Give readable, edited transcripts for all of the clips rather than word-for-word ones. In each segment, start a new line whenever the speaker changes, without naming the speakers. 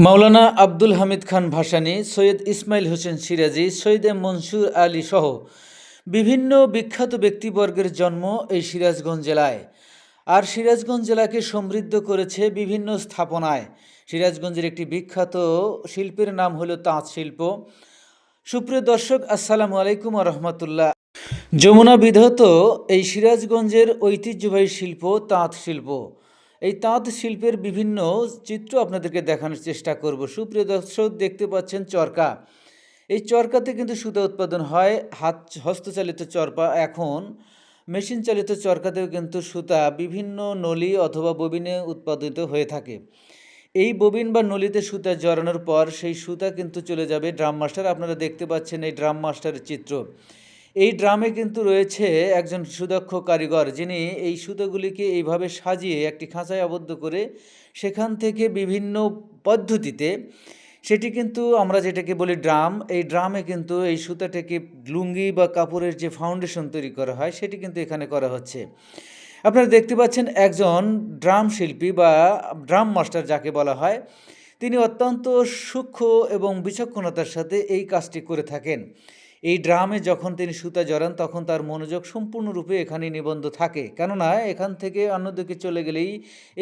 মাওলানা আব্দুল হামিদ খান ভাসানী, সৈয়দ ইসমাইল হোসেন সিরাজি, Syed M Mansur Ali সহ বিভিন্ন বিখ্যাত ব্যক্তিবর্গের জন্ম এই সিরাজগঞ্জ জেলায়। আর সিরাজগঞ্জ জেলাকে সমৃদ্ধ করেছে বিভিন্ন স্থাপনায়। সিরাজগঞ্জের একটি বিখ্যাত শিল্পের নাম হলো তাঁত শিল্প। সুপ্রিয় দর্শক, আসসালামু আলাইকুম রহমতুল্লাহ। যমুনা বিধৌত এই সিরাজগঞ্জের ঐতিহ্যবাহী শিল্প তাঁত শিল্প। এই তাঁত শিল্পের বিভিন্ন চিত্র আপনাদেরকে দেখানোর চেষ্টা করব। সুপ্রিয় দর্শক, দেখতে পাচ্ছেন চরকা। এই চরকাতে কিন্তু সুতা উৎপাদন হয়। হস্তচালিত চরকা, এখন মেশিন চালিত চরকাতেও কিন্তু সুতা বিভিন্ন নলি অথবা ববিনে উৎপাদিত হয়ে থাকে। এই ববিন বা নলিতে সুতা জড়ানোর পর সেই সুতা কিন্তু চলে যাবে ড্রাম মাস্টার। আপনারা দেখতে পাচ্ছেন এই ড্রাম মাস্টারের চিত্র। এই ড্রামে কিন্তু রয়েছে একজন সুদক্ষ কারিগর, যিনি এই সুতোগুলিকে এইভাবে সাজিয়ে একটি খাঁচায় আবদ্ধ করে সেখান থেকে বিভিন্ন পদ্ধতিতে, সেটি কিন্তু আমরা যেটাকে বলি ড্রাম, এই ড্রামে কিন্তু এই সুতাটাকে লুঙ্গি বা কাপড়ের যে ফাউন্ডেশন তৈরি করা হয় সেটি কিন্তু এখানে করা হচ্ছে। আপনারা দেখতে পাচ্ছেন একজন ড্রাম শিল্পী বা ড্রাম মাস্টার যাকে বলা হয়, তিনি অত্যন্ত সূক্ষ্ম এবং বিচক্ষণতার সাথে এই কাজটি করে থাকেন। এই ড্রামে যখন তিনি সুতা জড়ান তখন তার মনোযোগ সম্পূর্ণরূপে এখানে নিবদ্ধ থাকে, কেননা এখান থেকে অন্যদিকে চলে গেলেই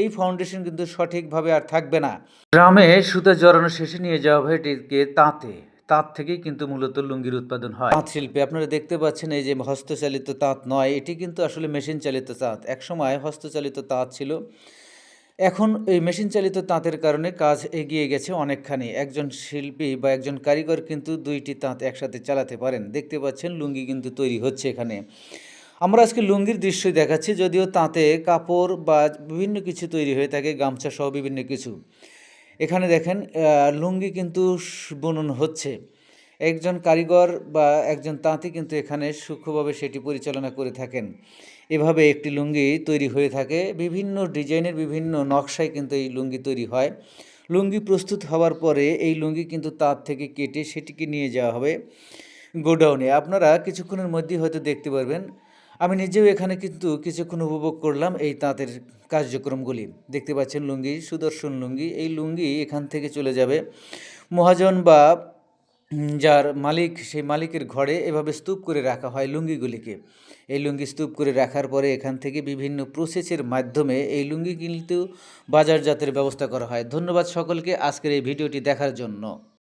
এই ফাউন্ডেশন কিন্তু সঠিকভাবে আর থাকবে না। ড্রামে সুতা জড়ানো শেষে নিয়ে যাওয়া হয় এটিকে তাঁতে। তাঁত থেকেই কিন্তু মূলত লুঙ্গির উৎপাদন হয়। তাঁত শিল্পে আপনারা দেখতে পাচ্ছেন এই যে হস্তচালিত তাঁত নয়, এটি কিন্তু আসলে মেশিন চালিত তাঁত। একসময় হস্তচালিত তাঁত ছিল, এখন এই মেশিন চালিত তাঁতের কারণে কাজ এগিয়ে গেছে অনেকখানি। একজন শিল্পী বা একজন কারিগর কিন্তু দুইটি তাঁত একসাথে চালাতে পারেন। দেখতে পাচ্ছেন লুঙ্গি কিন্তু তৈরি হচ্ছে এখানে। আমরা আজকে লুঙ্গির দৃশ্যই দেখাচ্ছি, যদিও তাঁতে কাপড় বা বিভিন্ন কিছু তৈরি হয়ে থাকে, গামছা সহ বিভিন্ন কিছু। এখানে দেখেন লুঙ্গি কিন্তু বুনন হচ্ছে। একজন কারিগর বা একজন তাঁতি কিন্তু এখানে সূক্ষ্মভাবে সেটি পরিচালনা করে থাকেন। এভাবে একটি লুঙ্গি তৈরি হয়ে থাকে, বিভিন্ন ডিজাইনের বিভিন্ন নকশায় কিন্তু এই লুঙ্গি তৈরি হয়। লুঙ্গি প্রস্তুত হওয়ার পরে এই লুঙ্গি কিন্তু তাঁত থেকে কেটে সেটিকে নিয়ে যাওয়া হবে গোডাউনে। আপনারা কিছুক্ষণের মধ্যেই হয়তো দেখতে পারবেন। আমি নিজেও এখানে কিন্তু কিছুক্ষণ উপভোগ করলাম এই তাঁতের কার্যক্রমগুলি। দেখতে পাচ্ছেন লুঙ্গি, সুদর্শন লুঙ্গি। এই লুঙ্গি এখান থেকে চলে যাবে মহাজন বা যার মালিক, সেই মালিকের ঘরে এভাবে স্তূপ করে রাখা হয় লুঙ্গিগুলিকে। এই লুঙ্গি স্তূপ করে রাখার পরে এখান থেকে বিভিন্ন প্রসেসের মাধ্যমে এই লুঙ্গি কিন্তু বাজারজাতের ব্যবস্থা করা হয়। ধন্যবাদ সকলকে আজকের এই ভিডিওটি দেখার জন্য।